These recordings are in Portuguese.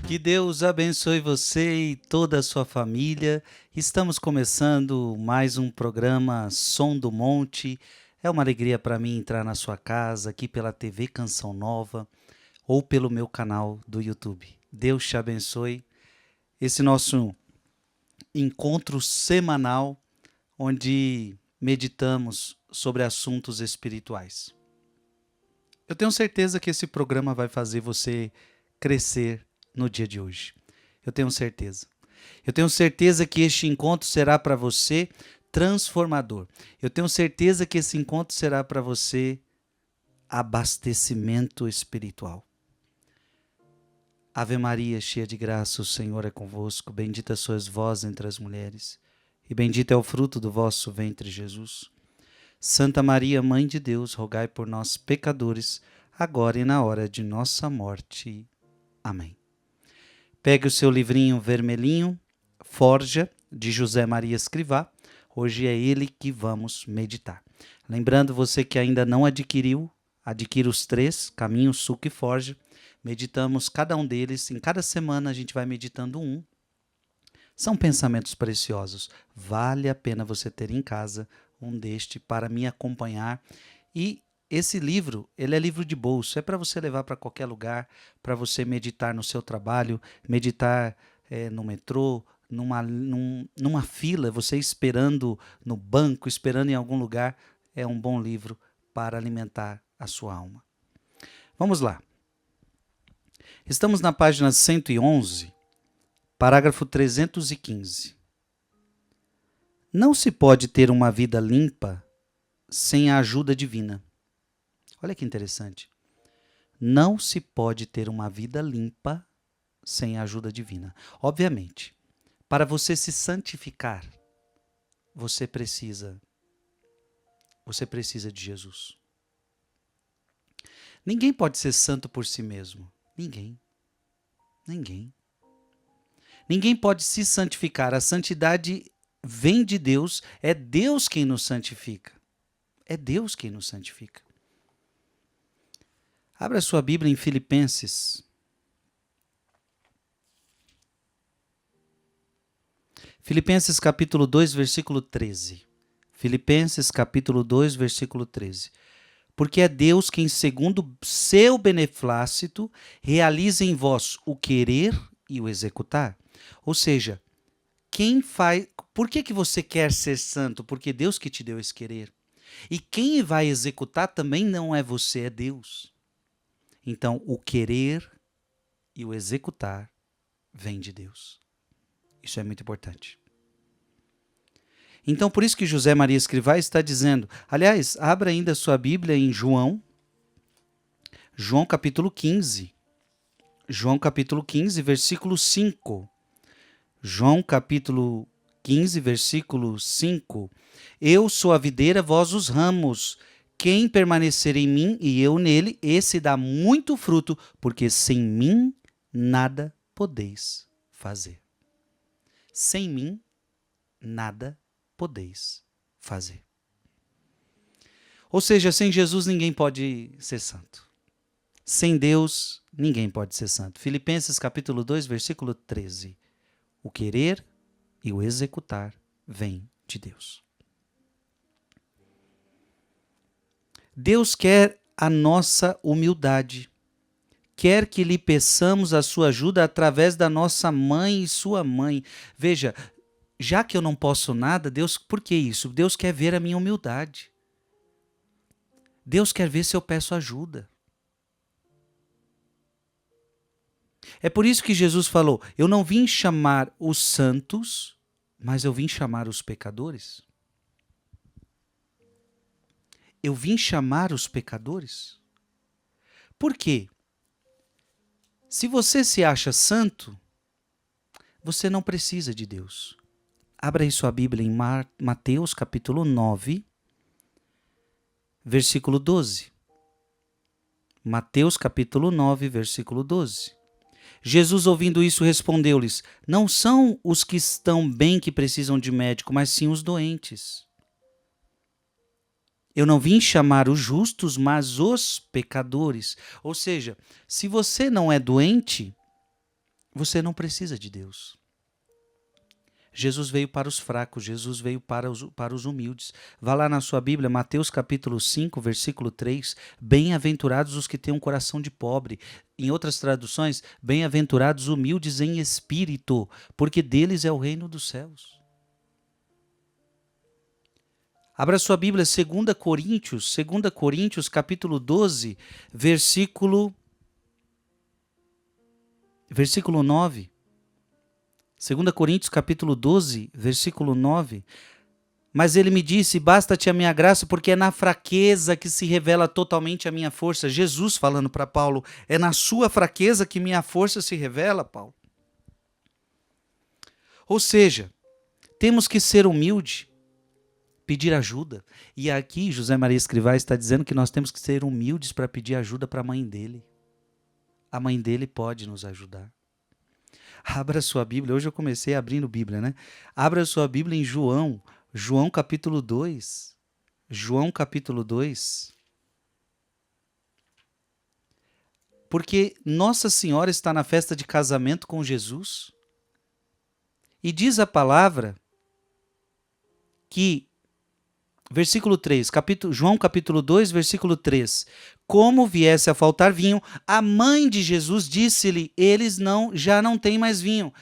Que Deus abençoe você e toda a sua família. Estamos começando mais um programa Som do Monte. É uma alegria para mim entrar na sua casa, aqui pela TV Canção Nova ou pelo meu canal do YouTube. Deus te abençoe. Esse nosso encontro semanal, onde meditamos sobre assuntos espirituais. Eu tenho certeza que esse programa vai fazer você crescer no dia de hoje. Eu tenho certeza. Eu tenho certeza que este encontro será para você transformador. Eu tenho certeza que esse encontro será para você abastecimento espiritual. Ave Maria, cheia de graça, o Senhor é convosco. Bendita sois vós entre as mulheres, e bendito é o fruto do vosso ventre, Jesus. Santa Maria, Mãe de Deus, rogai por nós, pecadores, agora e na hora de nossa morte. Amém. Pegue o seu livrinho vermelhinho, Forja, de José Maria Escrivá. Hoje é ele que vamos meditar. Lembrando, você que ainda não adquiriu, adquira os 3, Caminho, Suco e Forja. Meditamos cada um deles, em cada semana a gente vai meditando um. São pensamentos preciosos. Vale a pena você ter em casa um deste para me acompanhar. E esse livro, ele é livro de bolso, é para você levar para qualquer lugar, para você meditar no seu trabalho, meditar no metrô, numa fila, você esperando no banco, esperando em algum lugar, é um bom livro para alimentar a sua alma. Vamos lá. Estamos na página 111, parágrafo 315. Não se pode ter uma vida limpa sem a ajuda divina. Olha que interessante. Não se pode ter uma vida limpa sem a ajuda divina. Obviamente, para você se santificar, você precisa de Jesus. Ninguém pode ser santo por si mesmo. Ninguém. Ninguém pode se santificar. A santidade vem de Deus, é Deus quem nos santifica. É Deus quem nos santifica. Abra sua Bíblia em Filipenses. Filipenses capítulo 2, versículo 13. Filipenses capítulo 2, versículo 13. Porque é Deus quem, segundo seu beneplácito, realiza em vós o querer e o executar. Ou seja, quem faz... Por que você quer ser santo? Porque Deus que te deu esse querer. E quem vai executar também não é você, é Deus. Então, o querer e o executar vem de Deus. Isso é muito importante. Então, por isso que José Maria Escrivá está dizendo, aliás, abra ainda a sua Bíblia em João capítulo 15. João capítulo 15, versículo 5. João capítulo 15, versículo 5. Eu sou a videira, vós os ramos. Quem permanecer em mim e eu nele, esse dá muito fruto, porque sem mim nada podeis fazer. Sem mim nada podeis fazer. Ou seja, sem Jesus ninguém pode ser santo. Sem Deus ninguém pode ser santo. Filipenses capítulo 2, versículo 13. O querer e o executar vem de Deus. Deus quer a nossa humildade. Quer que lhe peçamos a sua ajuda através da nossa mãe e sua mãe. Veja, já que eu não posso nada, Deus, por que isso? Deus quer ver a minha humildade. Deus quer ver se eu peço ajuda. É por isso que Jesus falou, eu não vim chamar os santos, mas eu vim chamar os pecadores. Eu vim chamar os pecadores. Por quê? Se você se acha santo, você não precisa de Deus. Abra aí sua Bíblia em Mateus capítulo 9, versículo 12. Mateus capítulo 9, versículo 12. Jesus, ouvindo isso, respondeu-lhes, não são os que estão bem que precisam de médico, mas sim os doentes. Eu não vim chamar os justos, mas os pecadores. Ou seja, se você não é doente, Você não precisa de Deus. Jesus veio para os fracos, Jesus veio para os humildes. Vá lá na sua Bíblia, Mateus capítulo 5, versículo 3. Bem-aventurados os que têm um coração de pobre. Em outras traduções, bem-aventurados humildes em espírito, porque deles é o reino dos céus. Abra sua Bíblia, 2 Coríntios capítulo 12, versículo 9. 2 Coríntios capítulo 12, versículo 9. Mas ele me disse, basta-te a minha graça, porque é na fraqueza que se revela totalmente a minha força. Jesus falando para Paulo, é na sua fraqueza que minha força se revela, Paulo. Ou seja, temos que ser humilde, pedir ajuda. E aqui José Maria Escrivá está dizendo que nós temos que ser humildes para pedir ajuda para a mãe dele. A mãe dele pode nos ajudar. Abra sua Bíblia, hoje eu comecei abrindo Bíblia, né? Abra sua Bíblia em João capítulo 2. João capítulo 2. Porque Nossa Senhora está na festa de casamento com Jesus. E diz a palavra que, versículo 3, João capítulo 2, versículo 3. Como viesse a faltar vinho, a mãe de Jesus disse-lhe, eles já não têm mais vinho.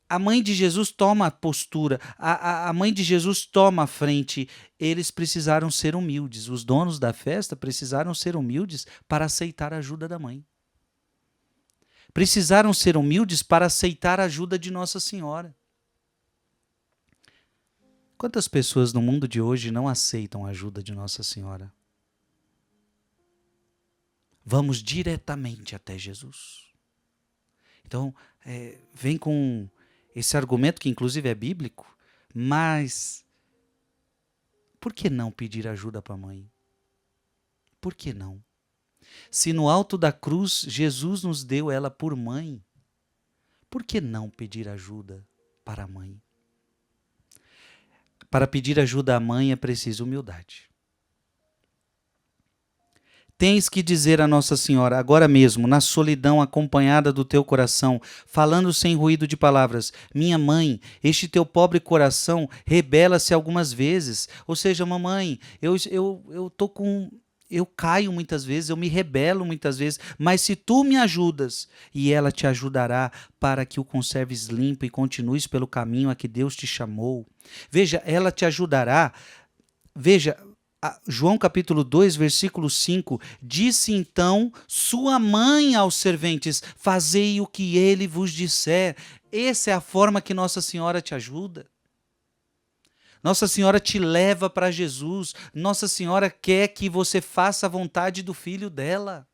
A mãe de Jesus toma a postura, a mãe de Jesus toma a frente. Eles precisaram ser humildes, os donos da festa precisaram ser humildes para aceitar a ajuda da mãe. Precisaram ser humildes para aceitar a ajuda de Nossa Senhora. Quantas pessoas no mundo de hoje não aceitam a ajuda de Nossa Senhora? Vamos diretamente até Jesus. Então, vem com esse argumento que inclusive é bíblico, mas por que não pedir ajuda para a mãe? Por que não? Se no alto da cruz Jesus nos deu ela por mãe, por que não pedir ajuda para a mãe? Para pedir ajuda à mãe é preciso humildade. Tens que dizer a Nossa Senhora, agora mesmo, na solidão acompanhada do teu coração, falando sem ruído de palavras, minha mãe, este teu pobre coração rebela-se algumas vezes. Ou seja, mamãe, eu caio muitas vezes, eu me rebelo muitas vezes, mas se tu me ajudas, e ela te ajudará para que o conserves limpo e continues pelo caminho a que Deus te chamou. Veja, ela te ajudará. Veja, João capítulo 2, versículo 5, disse então sua mãe aos serventes, fazei o que ele vos disser. Essa é a forma que Nossa Senhora te ajuda. Nossa Senhora te leva para Jesus. Nossa Senhora quer que você faça a vontade do Filho dela.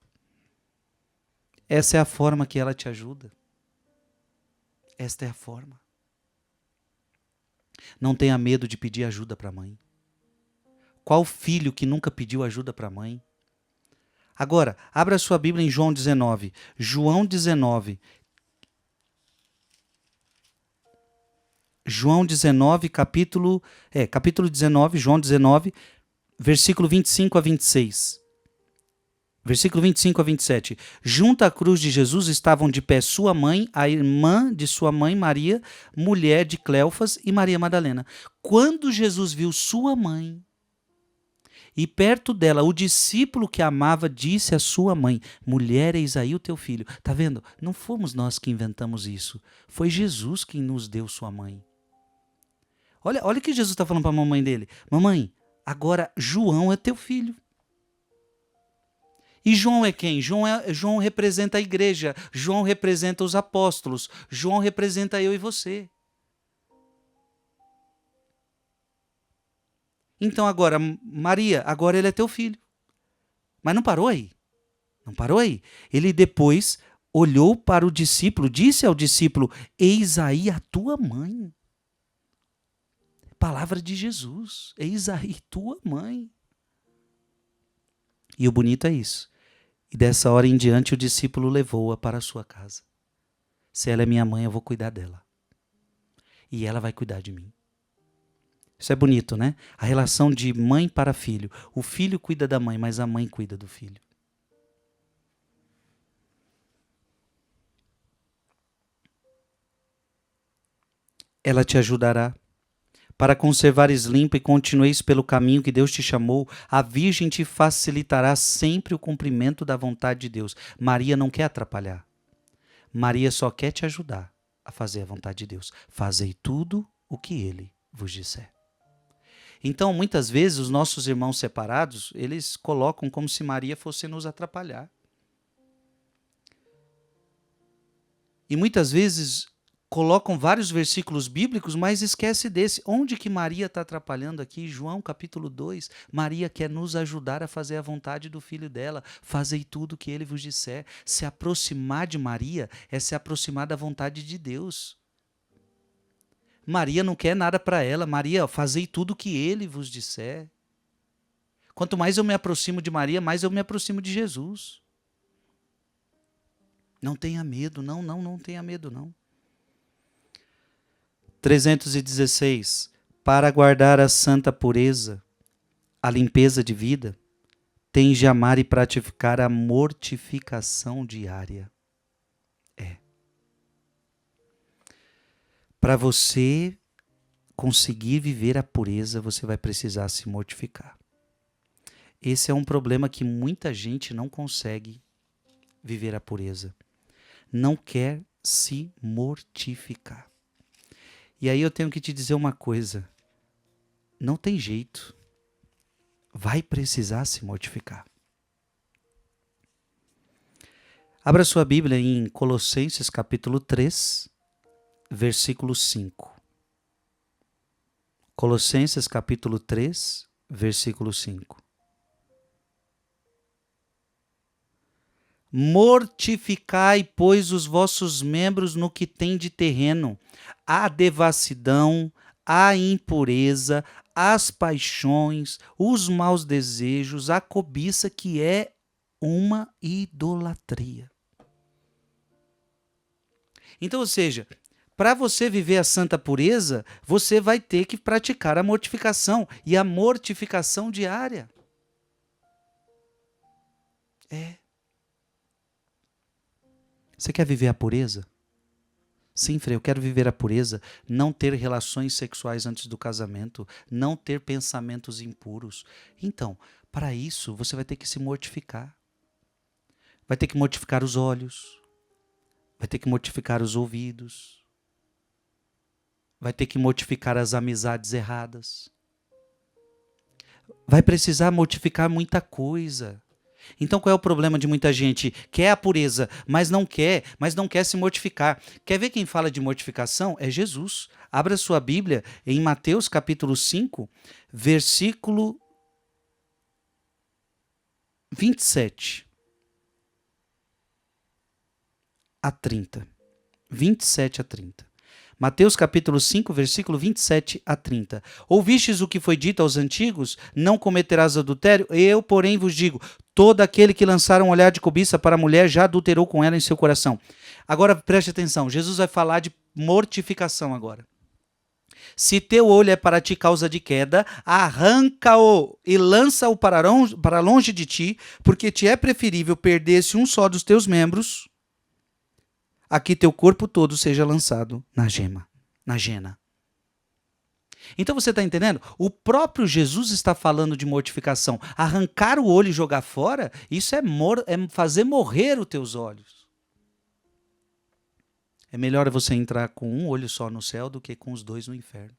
Essa é a forma que ela te ajuda. Esta é a forma. Não tenha medo de pedir ajuda para a mãe. Qual filho que nunca pediu ajuda para a mãe? Agora, abra sua Bíblia em João 19. João 19. João 19, capítulo 19, João 19, versículo 25 a 26. Versículo 25 a 27. Junto à cruz de Jesus estavam de pé sua mãe, a irmã de sua mãe Maria, mulher de Cleofas e Maria Madalena. Quando Jesus viu sua mãe e perto dela o discípulo que amava, disse à sua mãe, mulher, eis aí o teu filho. Tá vendo? Não fomos nós que inventamos isso. Foi Jesus quem nos deu sua mãe. Olha o que Jesus está falando para a mamãe dele. Mamãe, agora João é teu filho. E João é quem? João representa a igreja. João representa os apóstolos. João representa eu e você. Então agora, Maria, agora ele é teu filho. Mas não parou aí. Não parou aí. Ele depois olhou para o discípulo, disse ao discípulo, eis aí a tua mãe. Palavra de Jesus. Eis aí tua mãe. E o bonito é isso. E dessa hora em diante o discípulo levou-a para a sua casa. Se ela é minha mãe, eu vou cuidar dela. E ela vai cuidar de mim. Isso é bonito, né? A relação de mãe para filho. O filho cuida da mãe, mas a mãe cuida do filho. ela te ajudará. Para conservares limpa e continueis pelo caminho que Deus te chamou, a Virgem te facilitará sempre o cumprimento da vontade de Deus. Maria não quer atrapalhar. Maria só quer te ajudar a fazer a vontade de Deus. Fazei tudo o que Ele vos disser. Então, muitas vezes, os nossos irmãos separados, eles colocam como se Maria fosse nos atrapalhar. E muitas vezes colocam vários versículos bíblicos, mas esquece desse. Onde que Maria está atrapalhando aqui? João capítulo 2. Maria quer nos ajudar a fazer a vontade do Filho dela. Fazei tudo o que Ele vos disser. Se aproximar de Maria é se aproximar da vontade de Deus. Maria não quer nada para ela. Maria, fazei tudo o que Ele vos disser. Quanto mais eu me aproximo de Maria, mais eu me aproximo de Jesus. Não tenha medo, não tenha medo, não. 316. Para guardar a santa pureza, a limpeza de vida, tens de amar e praticar a mortificação diária. Para você conseguir viver a pureza, você vai precisar se mortificar. Esse é um problema que muita gente não consegue viver a pureza. Não quer se mortificar. E aí eu tenho que te dizer uma coisa. Não tem jeito. Vai precisar se mortificar. Abra sua Bíblia em Colossenses capítulo 3, versículo 5. Colossenses capítulo 3, versículo 5. Mortificai, pois, os vossos membros no que tem de terreno, a devassidão, a impureza, as paixões, os maus desejos, a cobiça, que é uma idolatria. Então, ou seja, para você viver a santa pureza, você vai ter que praticar a mortificação, e a mortificação diária. Você quer viver a pureza? Sim, Frei, eu quero viver a pureza, não ter relações sexuais antes do casamento, não ter pensamentos impuros. Então, para isso, você vai ter que se mortificar. Vai ter que mortificar os olhos, vai ter que mortificar os ouvidos, vai ter que mortificar as amizades erradas. Vai precisar mortificar muita coisa. Então qual é o problema de muita gente? Quer a pureza, mas não quer se mortificar. Quer ver quem fala de mortificação? É Jesus. Abra sua Bíblia em Mateus capítulo 5, versículo 27 a 30. 27 a 30. Mateus capítulo 5, versículo 27 a 30. Ouvistes o que foi dito aos antigos? Não cometerás adultério? Eu, porém, vos digo, todo aquele que lançar um olhar de cobiça para a mulher já adulterou com ela em seu coração. Agora, preste atenção, Jesus vai falar de mortificação agora. Se teu olho é para ti causa de queda, arranca-o e lança-o para longe de ti, porque te é preferível perder-se um só dos teus membros, a que teu corpo todo seja lançado na jena. Então você está entendendo? O próprio Jesus está falando de mortificação. Arrancar o olho e jogar fora, isso é fazer morrer os teus olhos. É melhor você entrar com um olho só no céu do que com os dois no inferno.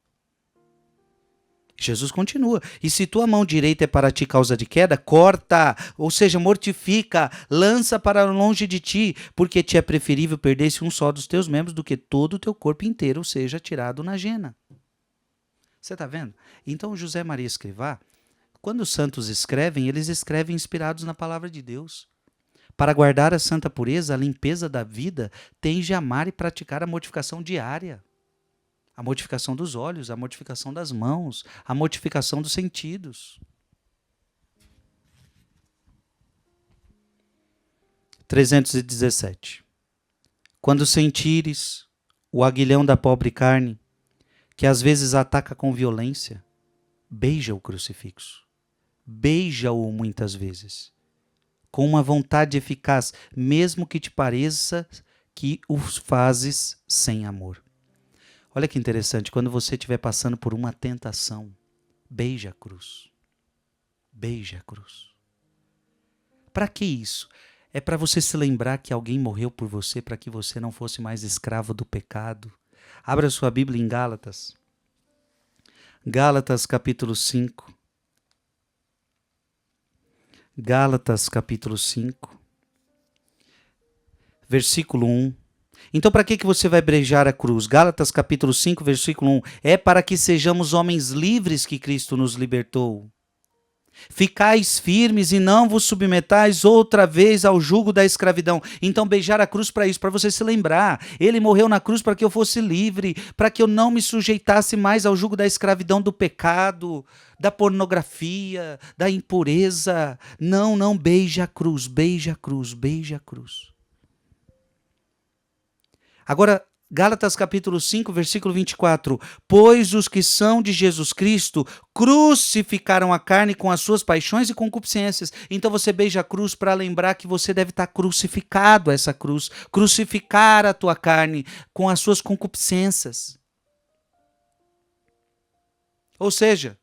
Jesus continua. E se tua mão direita é para ti causa de queda, corta, ou seja, mortifica, lança para longe de ti, porque te é preferível perder-se um só dos teus membros do que todo o teu corpo inteiro seja tirado na jena. Você está vendo? Então José Maria Escrivá, quando os santos escrevem, eles escrevem inspirados na palavra de Deus. Para guardar a santa pureza, a limpeza da vida, tens de amar e praticar a mortificação diária. A mortificação dos olhos, a mortificação das mãos, a mortificação dos sentidos. 317. Quando sentires o aguilhão da pobre carne, que às vezes ataca com violência, beija o crucifixo. Beija-o muitas vezes, com uma vontade eficaz, mesmo que te pareça que o fazes sem amor. Olha que interessante, quando você estiver passando por uma tentação, beije a cruz. Beije a cruz. Para que isso? É para você se lembrar que alguém morreu por você para que você não fosse mais escravo do pecado. Abra sua Bíblia em Gálatas. Gálatas capítulo 5. Gálatas capítulo 5. Versículo 1. Então, para que você vai beijar a cruz? Gálatas capítulo 5, versículo 1. É para que sejamos homens livres que Cristo nos libertou. Ficais firmes e não vos submetais outra vez ao jugo da escravidão. Então, beijar a cruz para isso, para você se lembrar. Ele morreu na cruz para que eu fosse livre, para que eu não me sujeitasse mais ao jugo da escravidão do pecado, da pornografia, da impureza. Não, não, beija a cruz, beija a cruz, beija a cruz. Agora, Gálatas capítulo 5, versículo 24. Pois os que são de Jesus Cristo crucificaram a carne com as suas paixões e concupiscências. Então você beija a cruz para lembrar que você deve estar crucificado a essa cruz. Crucificar a tua carne com as suas concupiscências. Ou seja,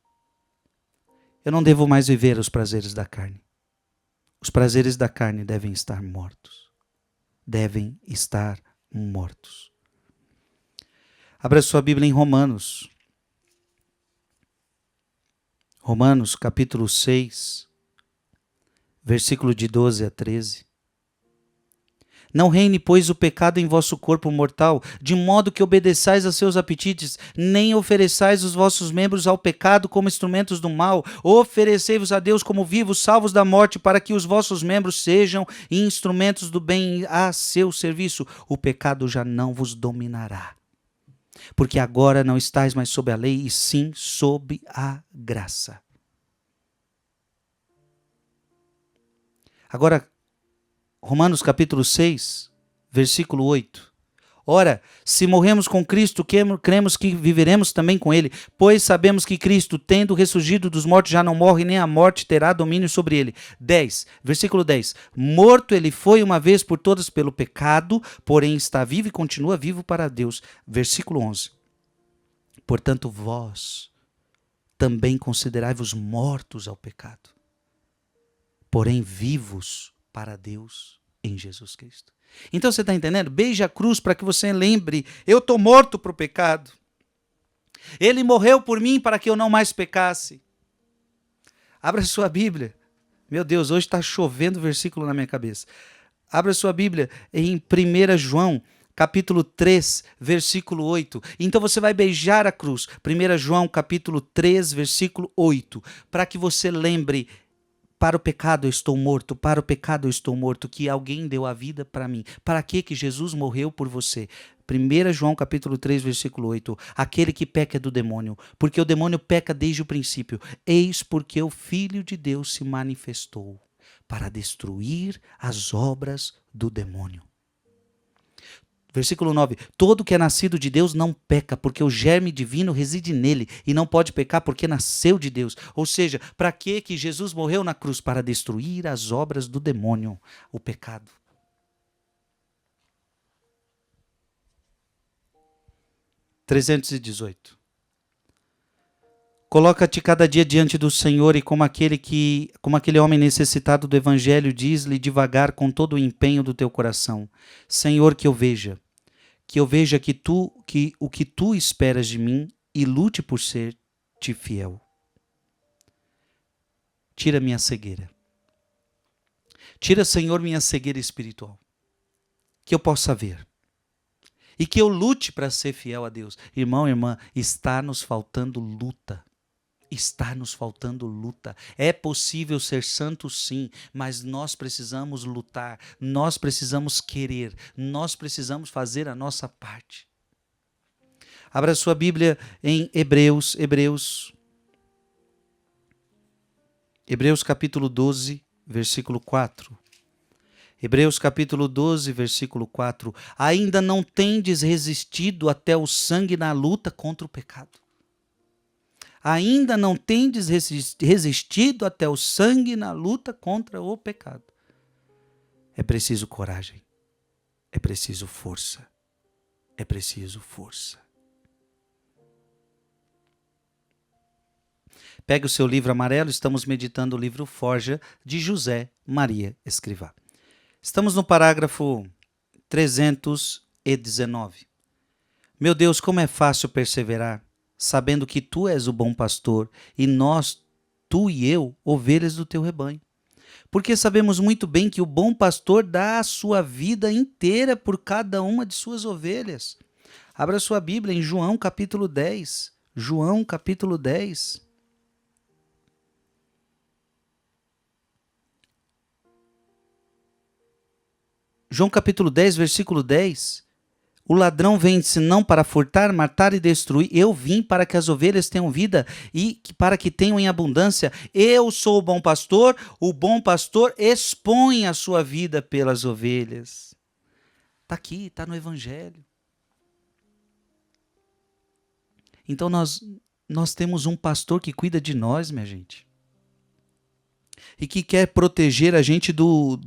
eu não devo mais viver os prazeres da carne. Os prazeres da carne devem estar mortos. Devem estar mortos. Abra sua Bíblia em Romanos. Romanos capítulo 6, versículo de 12 a 13. Não reine, pois, o pecado em vosso corpo mortal, de modo que obedeçais a seus apetites, nem ofereçais os vossos membros ao pecado como instrumentos do mal, oferecei-vos a Deus como vivos, salvos da morte, para que os vossos membros sejam instrumentos do bem a seu serviço. O pecado já não vos dominará. Porque agora não estáis mais sob a lei, e sim sob a graça. Agora, Romanos capítulo 6, versículo 8. Ora, se morremos com Cristo, cremos que viveremos também com Ele, pois sabemos que Cristo, tendo ressurgido dos mortos, já não morre, nem a morte terá domínio sobre ele. 10, versículo 10. Morto ele foi uma vez por todas pelo pecado, porém está vivo e continua vivo para Deus. Versículo 11. Portanto, vós também considerai-vos mortos ao pecado, porém vivos para Deus em Jesus Cristo. Então você está entendendo? Beije a cruz para que você lembre, eu estou morto para o pecado. Ele morreu por mim para que eu não mais pecasse. Abra sua Bíblia. Meu Deus, hoje está chovendo versículo na minha cabeça. Abra sua Bíblia em 1 João, capítulo 3, versículo 8. Então você vai beijar a cruz. 1 João, capítulo 3, versículo 8. Para que você lembre, para o pecado eu estou morto, para o pecado eu estou morto, que alguém deu a vida para mim. Para que Jesus morreu por você? 1 João capítulo 3, versículo 8. Aquele que peca é do demônio, porque o demônio peca desde o princípio. Eis porque o Filho de Deus se manifestou para destruir as obras do demônio. Versículo 9. Todo que é nascido de Deus não peca, porque o germe divino reside nele, e não pode pecar porque nasceu de Deus. Ou seja, para que Jesus morreu na cruz? Para destruir as obras do demônio, o pecado. (318) Coloca-te cada dia diante do Senhor, e como aquele homem necessitado do evangelho, diz-lhe devagar com todo o empenho do teu coração: Senhor, que eu veja que o que tu esperas de mim, e lute por ser-te fiel. Tira minha cegueira. Tira, Senhor, minha cegueira espiritual, que eu possa ver. E que eu lute para ser fiel a Deus. Irmão, irmã, está nos faltando luta. Está nos faltando luta. É possível ser santo, sim, mas nós precisamos lutar, nós precisamos querer, nós precisamos fazer a nossa parte. Abra sua Bíblia em Hebreus capítulo 12, versículo 4. Hebreus capítulo 12, versículo 4. Ainda não tendes resistido até o sangue na luta contra o pecado. Ainda não tendes resistido até o sangue na luta contra o pecado. É preciso coragem. É preciso força. É preciso força. Pegue o seu livro amarelo, estamos meditando o livro Forja, de José Maria Escrivá. Estamos no parágrafo 319. Meu Deus, como é fácil perseverar, sabendo que tu és o bom pastor e nós, tu e eu, ovelhas do teu rebanho. Porque sabemos muito bem que o bom pastor dá a sua vida inteira por cada uma de suas ovelhas. Abra sua Bíblia em João capítulo 10. João capítulo 10. João capítulo 10, versículo 10. O ladrão vem senão para furtar, matar e destruir. Eu vim para que as ovelhas tenham vida e para que tenham em abundância. Eu sou o bom pastor expõe a sua vida pelas ovelhas. Está aqui, está no Evangelho. Então nós temos um pastor que cuida de nós, minha gente. E que quer proteger a gente dos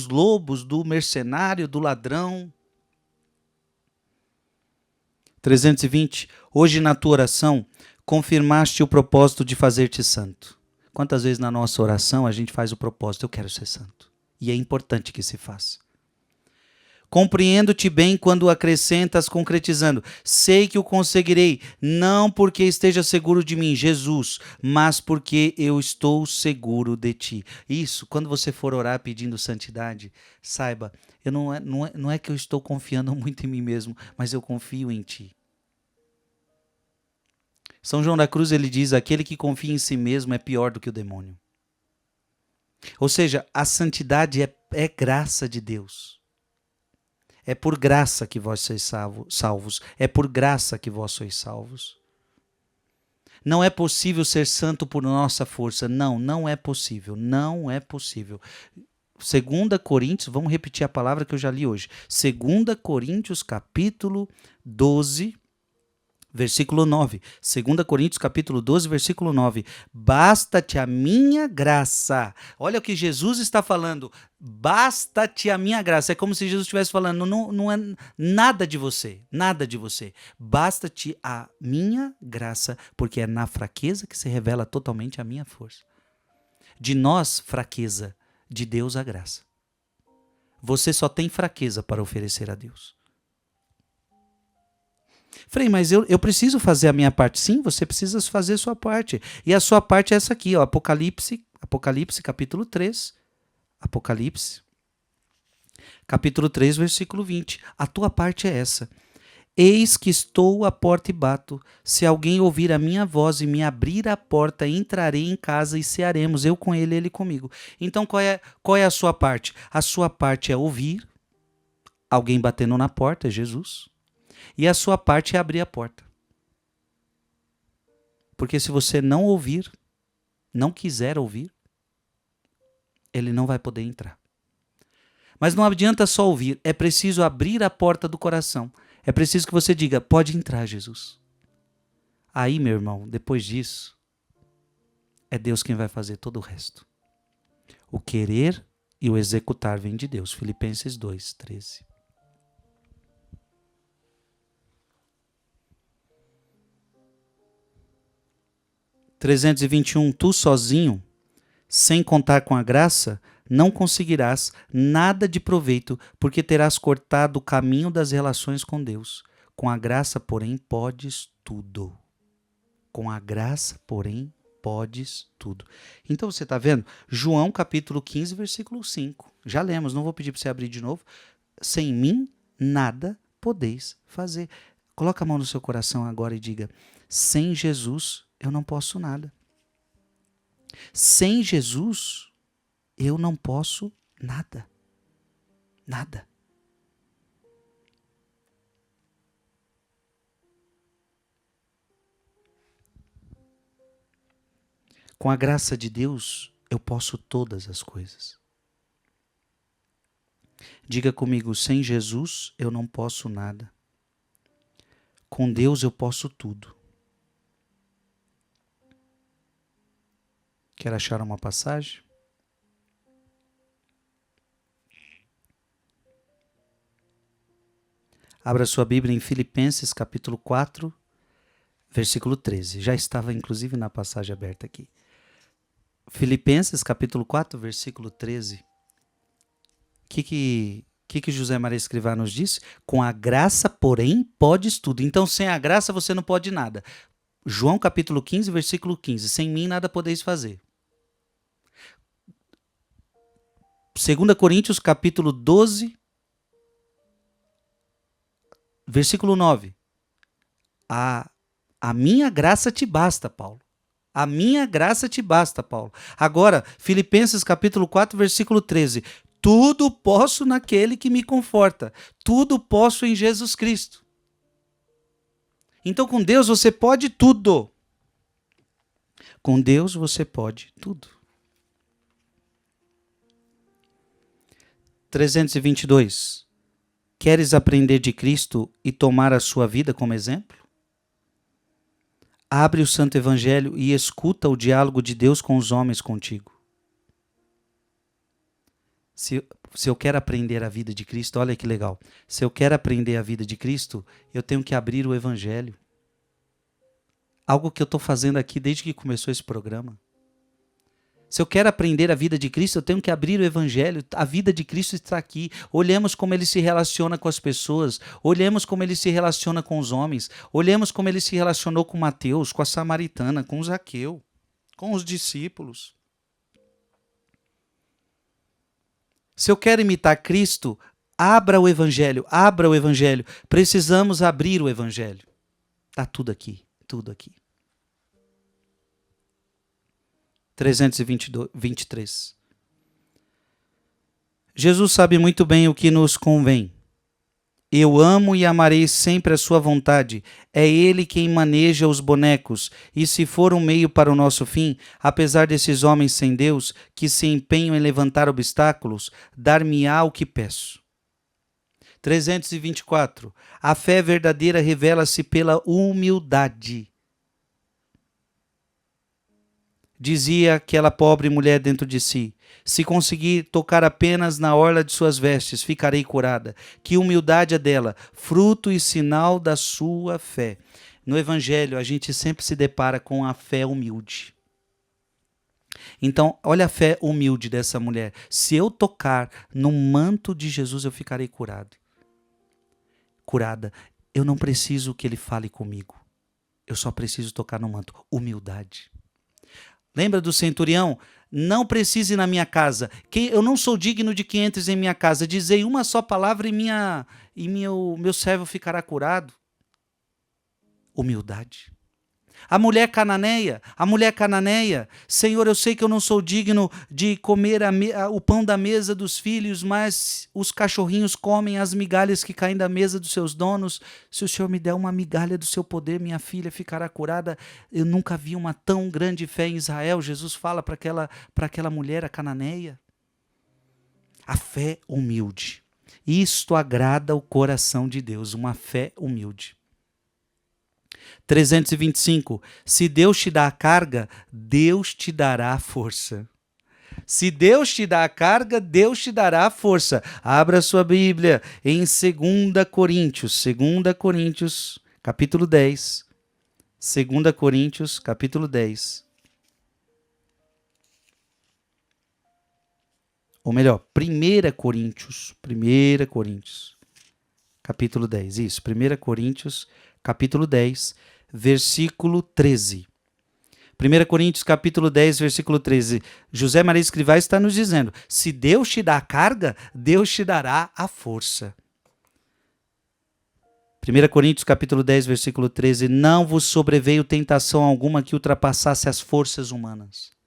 lobos, do mercenário, do ladrão. 320. Hoje na tua oração, confirmaste o propósito de fazer-te santo. Quantas vezes na nossa oração a gente faz o propósito, eu quero ser santo. E é importante que se faça. Compreendo-te bem quando acrescentas concretizando. Sei que o conseguirei, não porque esteja seguro de mim, Jesus, mas porque eu estou seguro de ti. Isso, quando você for orar pedindo santidade, saiba, não é que eu estou confiando muito em mim mesmo, mas eu confio em ti. São João da Cruz, ele diz, aquele que confia em si mesmo é pior do que o demônio. Ou seja, a santidade é graça de Deus. É por graça que vós sois salvos. É por graça que vós sois salvos. Não é possível ser santo por nossa força. Não é possível. Não é possível. 2 Coríntios, vamos repetir a palavra que eu já li hoje. 2 Coríntios, capítulo 12, versículo 9. 2 Coríntios, capítulo 12, versículo 9. Basta-te a minha graça. Olha o que Jesus está falando. Basta-te a minha graça. É como se Jesus estivesse falando, não é nada de você, nada de você. Basta-te a minha graça, porque é na fraqueza que se revela totalmente a minha força. De nós, fraqueza, de Deus, a graça. Você só tem fraqueza para oferecer a Deus. Frei, mas eu preciso fazer a minha parte. Sim, você precisa fazer a sua parte. E a sua parte é essa aqui, ó, Apocalipse capítulo 3. Apocalipse, capítulo 3, versículo 20. A tua parte é essa. Eis que estou à porta e bato. Se alguém ouvir a minha voz e me abrir a porta, entrarei em casa e cearemos, eu com ele, ele comigo. Então qual é a sua parte? A sua parte é ouvir alguém batendo na porta, é Jesus. E a sua parte é abrir a porta. Porque se você não ouvir, não quiser ouvir, ele não vai poder entrar. Mas não adianta só ouvir, é preciso abrir a porta do coração. É preciso que você diga, pode entrar, Jesus. Aí, meu irmão, depois disso, é Deus quem vai fazer todo o resto. O querer e o executar vem de Deus. Filipenses 2, 13. Tu sozinho, sem contar com a graça, não conseguirás nada de proveito, porque terás cortado o caminho das relações com Deus. Com a graça, porém, podes tudo. Com a graça, porém, podes tudo. Então você está vendo? João capítulo 15, versículo 5. Já lemos, não vou pedir para você abrir de novo. Sem mim, nada podeis fazer. Coloca a mão no seu coração agora e diga, sem Jesus, eu não posso nada. Sem Jesus, eu não posso nada. Nada. Com a graça de Deus, eu posso todas as coisas. Diga comigo, sem Jesus, eu não posso nada. Com Deus, eu posso tudo. Quer achar uma passagem? Abra sua Bíblia em Filipenses capítulo 4, versículo 13. Já estava, inclusive, na passagem aberta aqui. Filipenses, capítulo 4, versículo 13. O que José Maria Escrivá nos disse? Com a graça, porém, podes tudo. Então, sem a graça, você não pode nada. João, capítulo 15, versículo 15. Sem mim, nada podeis fazer. 2 Coríntios, capítulo 12, versículo 9. A minha graça te basta, Paulo. A minha graça te basta, Paulo. Agora, Filipenses capítulo 4, versículo 13. Tudo posso naquele que me conforta. Tudo posso em Jesus Cristo. Então, com Deus você pode tudo. Com Deus você pode tudo. 322. Queres aprender de Cristo e tomar a sua vida como exemplo? Abre o Santo Evangelho e escuta o diálogo de Deus com os homens contigo. Se eu quero aprender a vida de Cristo, olha que legal. Se eu quero aprender a vida de Cristo, eu tenho que abrir o Evangelho. Algo que eu estou fazendo aqui desde que começou esse programa. Se eu quero aprender a vida de Cristo, eu tenho que abrir o Evangelho. A vida de Cristo está aqui. Olhemos como ele se relaciona com as pessoas. Olhemos como ele se relaciona com os homens. Olhemos como ele se relacionou com Mateus, com a samaritana, com Zaqueu, com os discípulos. Se eu quero imitar Cristo, abra o Evangelho. Abra o Evangelho. Precisamos abrir o Evangelho. Está tudo aqui. Tudo aqui. 323. Jesus sabe muito bem o que nos convém. Eu amo e amarei sempre a sua vontade. É Ele quem maneja os bonecos. E se for um meio para o nosso fim, apesar desses homens sem Deus, que se empenham em levantar obstáculos, dar-me-á o que peço. 324. A fé verdadeira revela-se pela humildade. Dizia aquela pobre mulher dentro de si: se conseguir tocar apenas na orla de suas vestes, ficarei curada. Que humildade é dela, fruto e sinal da sua fé. No Evangelho, a gente sempre se depara com a fé humilde. Então, olha a fé humilde dessa mulher. Se eu tocar no manto de Jesus, eu ficarei curado. Curada. Eu não preciso que ele fale comigo. Eu só preciso tocar no manto. Humildade. Lembra do centurião? Não precise ir na minha casa. Eu não sou digno de que entres em minha casa. Dizei uma só palavra e meu servo ficará curado. Humildade. A mulher cananeia, Senhor, eu sei que eu não sou digno de comer o pão da mesa dos filhos, mas os cachorrinhos comem as migalhas que caem da mesa dos seus donos. Se o Senhor me der uma migalha do seu poder, minha filha ficará curada. Eu nunca vi uma tão grande fé em Israel. Jesus fala para aquela mulher, a cananeia. A fé humilde. Isto agrada o coração de Deus, uma fé humilde. 325. Se Deus te dá a carga, Deus te dará a força. Se Deus te dá a carga, Deus te dará a força. Abra sua Bíblia em 2 Coríntios, capítulo 10. 2 Coríntios, capítulo 10. Ou melhor, 1 Coríntios, capítulo 10. Isso, 1 Coríntios, capítulo 10, versículo 13. 1 Coríntios, capítulo 10, versículo 13. José Maria Escrivá está nos dizendo: se Deus te dá a carga, Deus te dará a força. 1 Coríntios, capítulo 10, versículo 13. Não vos sobreveio tentação alguma que ultrapassasse as forças humanas.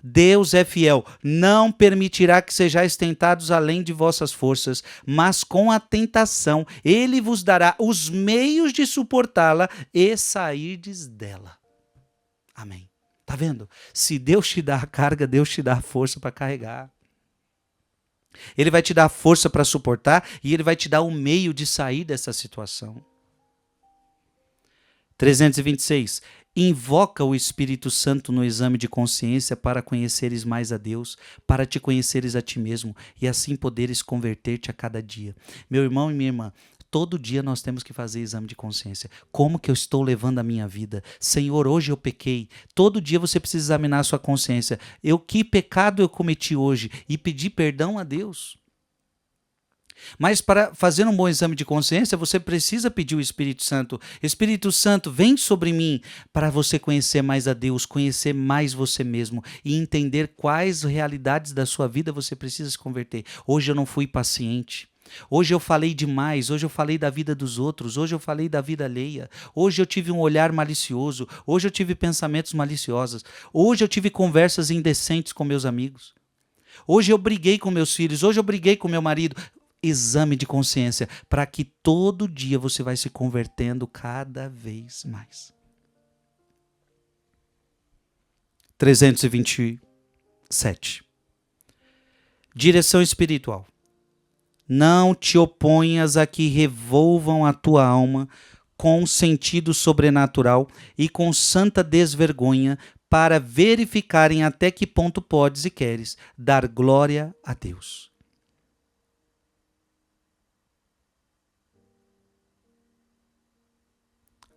Deus é fiel, não permitirá que sejais tentados além de vossas forças, mas com a tentação ele vos dará os meios de suportá-la e sairdes dela. Amém. Tá vendo? Se Deus te dá a carga, Deus te dá a força para carregar. Ele vai te dar a força para suportar e ele vai te dar o meio de sair dessa situação. 326. Invoca o Espírito Santo no exame de consciência para conheceres mais a Deus, para te conheceres a ti mesmo e assim poderes converter-te a cada dia. Meu irmão e minha irmã, Todo dia nós temos que fazer exame de consciência. Como que eu estou levando a minha vida? Senhor, hoje eu pequei. Todo dia você precisa examinar a sua consciência. Que pecado eu cometi hoje? E pedir perdão a Deus. Mas para fazer um bom exame de consciência, você precisa pedir o Espírito Santo. Espírito Santo, vem sobre mim para você conhecer mais a Deus, conhecer mais você mesmo e entender quais realidades da sua vida você precisa se converter. Hoje eu não fui paciente. Hoje eu falei demais, hoje eu falei da vida dos outros, hoje eu falei da vida alheia, hoje eu tive um olhar malicioso, hoje eu tive pensamentos maliciosos, hoje eu tive conversas indecentes com meus amigos, hoje eu briguei com meus filhos, hoje eu briguei com meu marido. Exame de consciência, para que todo dia você vai se convertendo cada vez mais. 327. Direção espiritual. Não te oponhas a que revolvam a tua alma com sentido sobrenatural e com santa desvergonha, para verificarem até que ponto podes e queres dar glória a Deus.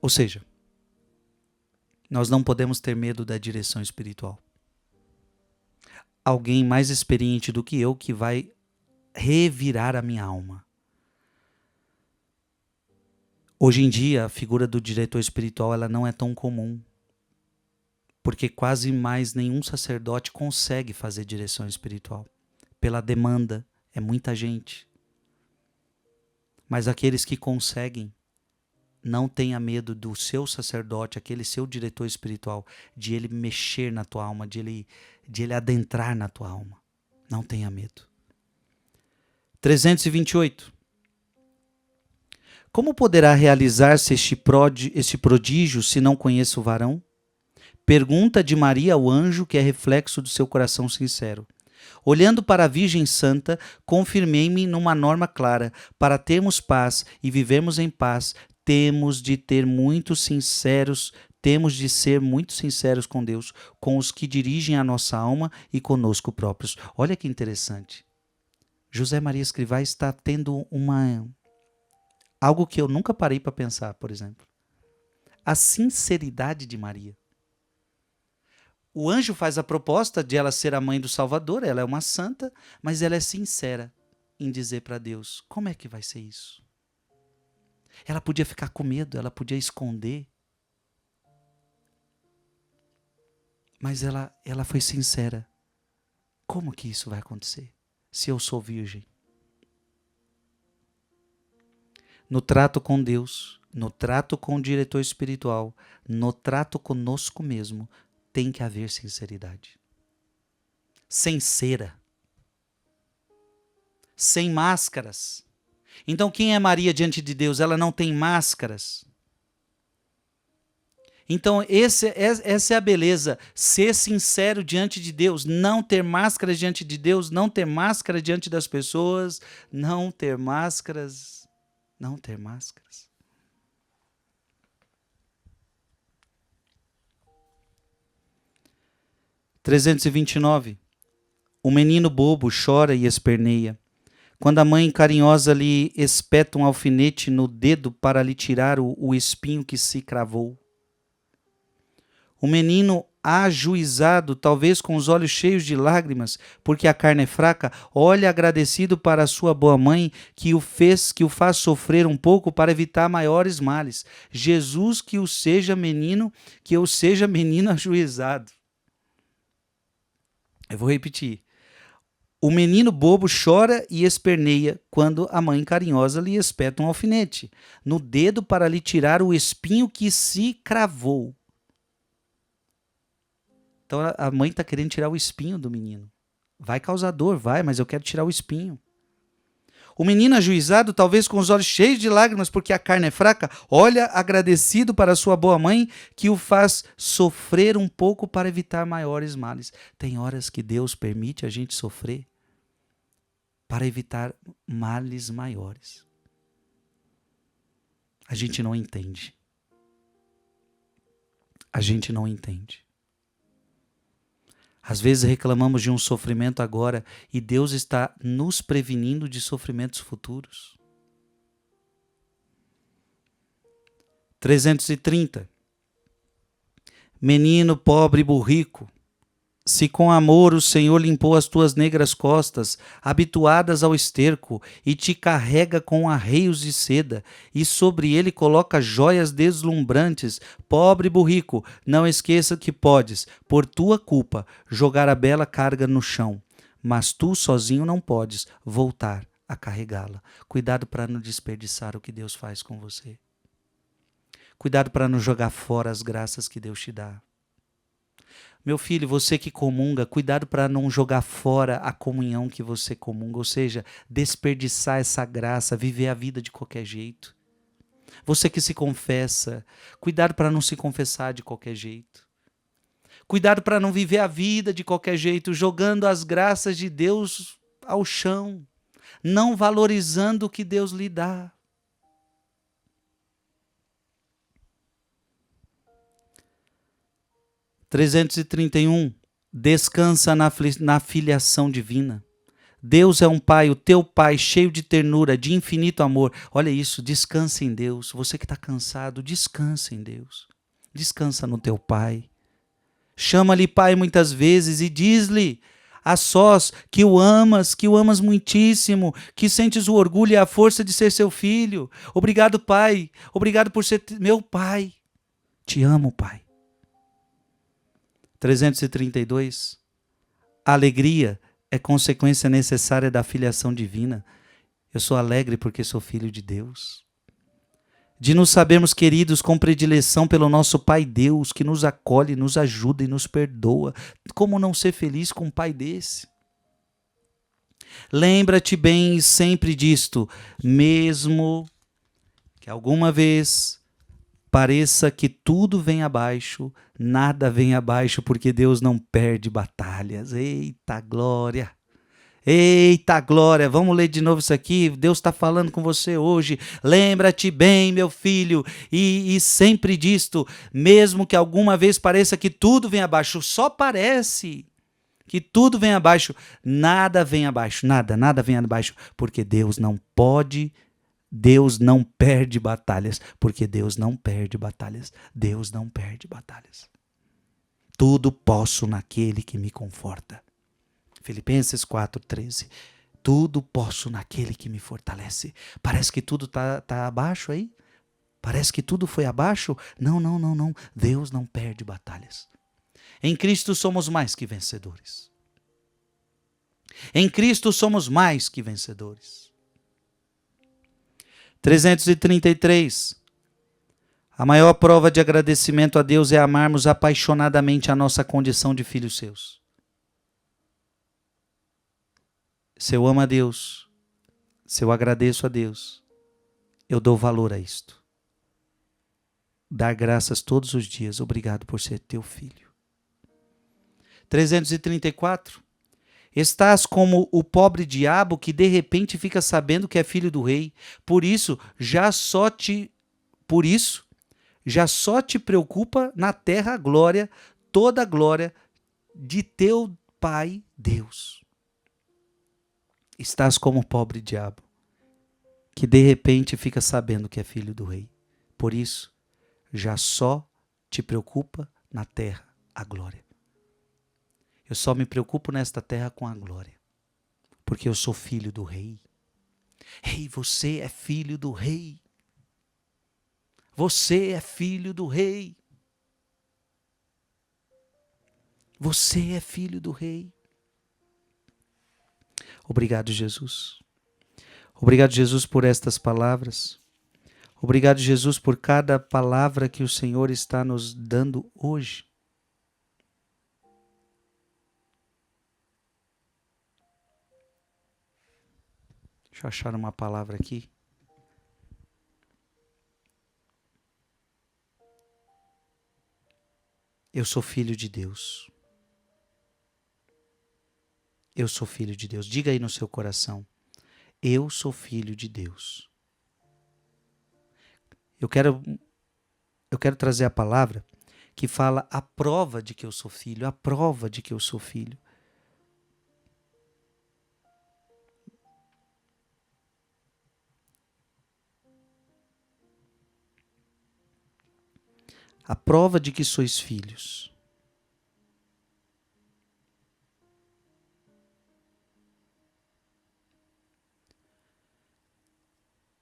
Ou seja, nós não podemos ter medo da direção espiritual. Alguém mais experiente do que eu que vai revirar a minha alma. Hoje em dia, a figura do diretor espiritual ela não é tão comum, porque quase mais nenhum sacerdote consegue fazer direção espiritual. Pela demanda, é muita gente. Mas aqueles que conseguem, não tenha medo do seu sacerdote, aquele seu diretor espiritual, de ele mexer na tua alma, de ele adentrar na tua alma. Não tenha medo. 328. Como poderá realizar-se este prodígio se não conheço o varão? Pergunta de Maria ao anjo, que é reflexo do seu coração sincero. Olhando para a Virgem Santa, confirmei-me numa norma clara. Para termos paz e vivermos em paz, temos de ser muito sinceros com Deus, com os que dirigem a nossa alma e conosco próprios. Olha que interessante. José Maria Escrivá está tendo algo que eu nunca parei para pensar, por exemplo. A sinceridade de Maria. O anjo faz a proposta de ela ser a mãe do Salvador, ela é uma santa, mas ela é sincera em dizer para Deus, como é que vai ser isso? Ela podia ficar com medo, ela podia esconder. Mas ela foi sincera. Como que isso vai acontecer? Se eu sou virgem? No trato com Deus, no trato com o diretor espiritual, no trato conosco mesmo, tem que haver sinceridade. Sem cera. Sem máscaras. Então, quem é Maria diante de Deus? Ela não tem máscaras. Então, essa é a beleza. Ser sincero diante de Deus. Não ter máscaras diante de Deus. Não ter máscara diante das pessoas. Não ter máscaras. Não ter máscaras. – 329. O menino bobo chora e esperneia. Quando a mãe carinhosa lhe espeta um alfinete no dedo para lhe tirar o espinho que se cravou. O menino ajuizado, talvez com os olhos cheios de lágrimas, porque a carne é fraca, olha agradecido para a sua boa mãe que o faz sofrer um pouco para evitar maiores males. Jesus que eu seja menino ajuizado. Eu vou repetir. O menino bobo chora e esperneia quando a mãe carinhosa lhe espeta um alfinete no dedo para lhe tirar o espinho que se cravou. Então a mãe está querendo tirar o espinho do menino. Vai causar dor, vai, mas eu quero tirar o espinho. O menino ajuizado, talvez com os olhos cheios de lágrimas porque a carne é fraca, olha agradecido para sua boa mãe que o faz sofrer um pouco para evitar maiores males. Tem horas que Deus permite a gente sofrer para evitar males maiores. A gente não entende. A gente não entende. Às vezes reclamamos de um sofrimento agora e Deus está nos prevenindo de sofrimentos futuros. 330. Menino pobre e burrico, se com amor o Senhor limpou as tuas negras costas, habituadas ao esterco, e te carrega com arreios de seda, e sobre ele coloca joias deslumbrantes, pobre e burrico, não esqueça que podes, por tua culpa, jogar a bela carga no chão, mas tu sozinho não podes voltar a carregá-la. Cuidado para não desperdiçar o que Deus faz com você. Cuidado para não jogar fora as graças que Deus te dá. Meu filho, você que comunga, cuidado para não jogar fora a comunhão que você comunga, ou seja, desperdiçar essa graça, viver a vida de qualquer jeito. Você que se confessa, cuidado para não se confessar de qualquer jeito. Cuidado para não viver a vida de qualquer jeito, jogando as graças de Deus ao chão, não valorizando o que Deus lhe dá. (331) Descansa na filiação divina. Deus é um pai, o teu pai, cheio de ternura, de infinito amor. Olha isso, descansa em Deus. Você que está cansado, descansa em Deus. Descansa no teu pai. Chama-lhe pai muitas vezes e diz-lhe a sós que o amas muitíssimo, que sentes o orgulho e a força de ser seu filho. Obrigado, pai. Obrigado por ser meu pai. Te amo, pai. 332. A alegria é consequência necessária da filiação divina. Eu sou alegre porque sou filho de Deus. De nos sabermos queridos com predileção pelo nosso Pai Deus, que nos acolhe, nos ajuda e nos perdoa. Como não ser feliz com um pai desse? Lembra-te bem sempre disto, mesmo que alguma vez pareça que tudo vem abaixo, nada vem abaixo, porque Deus não perde batalhas. Eita glória! Eita glória! Vamos ler de novo isso aqui. Deus está falando com você hoje. Lembra-te bem, meu filho, e sempre disto, mesmo que alguma vez pareça que tudo vem abaixo, só parece que tudo vem abaixo, nada vem abaixo, nada vem abaixo, porque Deus não pode. Deus não perde batalhas, porque Deus não perde batalhas. Deus não perde batalhas. Tudo posso naquele que me conforta. Filipenses 4:13. Tudo posso naquele que me fortalece. Parece que tudo tá abaixo aí? Parece que tudo foi abaixo? Não. Deus não perde batalhas. Em Cristo somos mais que vencedores. Em Cristo somos mais que vencedores. 333. A maior prova de agradecimento a Deus é amarmos apaixonadamente a nossa condição de filhos seus. Se eu amo a Deus, se eu agradeço a Deus, eu dou valor a isto. Dar graças todos os dias. Obrigado por ser teu filho. 334. Estás como o pobre diabo que de repente fica sabendo que é filho do rei. Por isso, já só te preocupa na terra a glória, toda a glória de teu Pai Deus. Estás como o pobre diabo que de repente fica sabendo que é filho do rei. Por isso, já só te preocupa na terra a glória. Eu só me preocupo nesta terra com a glória, porque eu sou filho do rei. Ei, você é filho do rei. Você é filho do rei. Você é filho do rei. Obrigado, Jesus. Obrigado, Jesus, por estas palavras. Obrigado, Jesus, por cada palavra que o Senhor está nos dando hoje. Deixa eu achar uma palavra aqui. Eu sou filho de Deus. Eu sou filho de Deus. Diga aí no seu coração. Eu sou filho de Deus. Eu quero trazer a palavra que fala a prova de que eu sou filho. A prova de que eu sou filho. A prova de que sois filhos.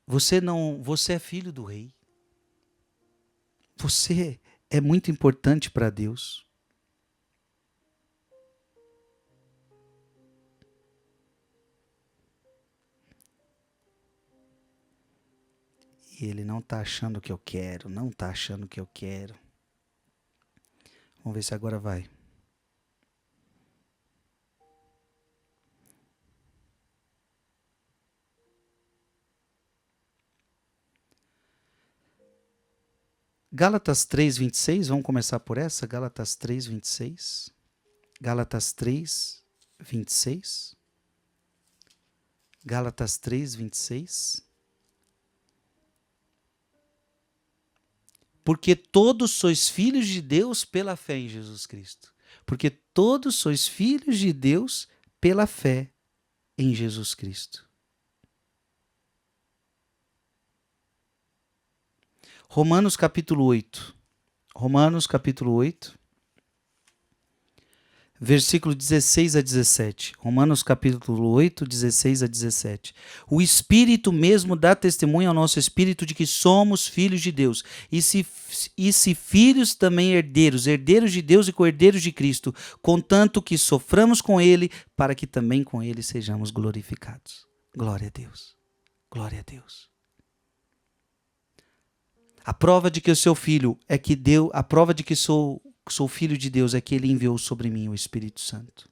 Você é filho do rei. Você é muito importante para Deus. E ele não está achando o que eu quero, não está achando o que eu quero. Vamos ver se agora vai. Gálatas 3:26, vamos começar por essa? Gálatas 3:26. Gálatas 3:26. Gálatas 3:26. Porque todos sois filhos de Deus pela fé em Jesus Cristo. Porque todos sois filhos de Deus pela fé em Jesus Cristo. Romanos capítulo 8. Romanos capítulo 8. Versículo 16 a 17. Romanos capítulo 8, 16 a 17. O Espírito mesmo dá testemunho ao nosso espírito de que somos filhos de Deus. E se filhos, também herdeiros, herdeiros de Deus e co-herdeiros de Cristo, contanto que soframos com Ele, para que também com Ele sejamos glorificados. Glória a Deus. Glória a Deus. A prova de que eu sou filho é que Deus, a prova de que sou filho de Deus é que Ele enviou sobre mim o Espírito Santo.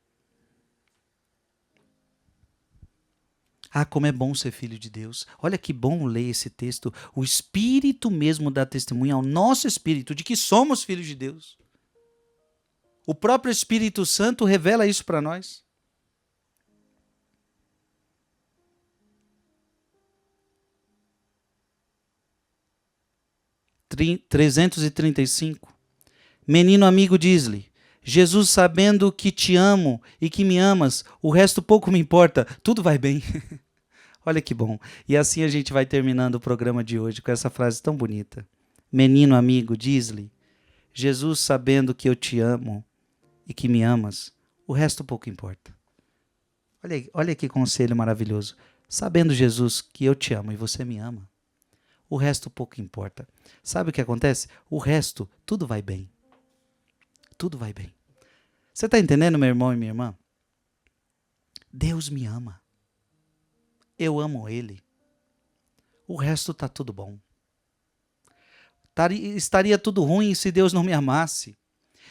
Ah, como é bom ser filho de Deus. Olha que bom ler esse texto. O Espírito mesmo dá testemunho ao nosso espírito de que somos filhos de Deus. O próprio Espírito Santo revela isso para nós. 335. Menino amigo, diz-lhe: Jesus, sabendo que te amo e que me amas, o resto pouco me importa, tudo vai bem. Olha que bom. E assim a gente vai terminando o programa de hoje com essa frase tão bonita. Menino amigo, diz-lhe: Jesus, sabendo que eu te amo e que me amas, o resto pouco importa. Olha que conselho maravilhoso. Sabendo, Jesus, que eu te amo e você me ama, o resto pouco importa. Sabe o que acontece? O resto, tudo vai bem. Tudo vai bem. Você está entendendo, meu irmão e minha irmã? Deus me ama. Eu amo Ele. O resto está tudo bom. Estaria tudo ruim se Deus não me amasse.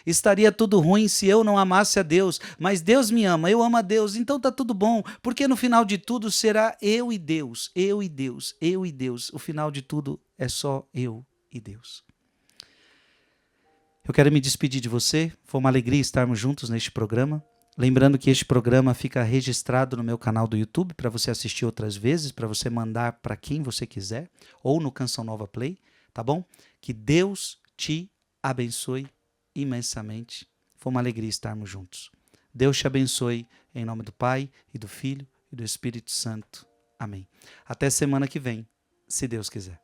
Estaria tudo ruim se eu não amasse a Deus. Mas Deus me ama, eu amo a Deus, então está tudo bom. Porque no final de tudo será eu e Deus, eu e Deus, eu e Deus. O final de tudo é só eu e Deus. Eu quero me despedir de você. Foi uma alegria estarmos juntos neste programa. Lembrando que este programa fica registrado no meu canal do YouTube para você assistir outras vezes, para você mandar para quem você quiser, ou no Canção Nova Play, tá bom? Que Deus te abençoe imensamente. Foi uma alegria estarmos juntos. Deus te abençoe em nome do Pai e do Filho e do Espírito Santo. Amém. Até semana que vem, se Deus quiser.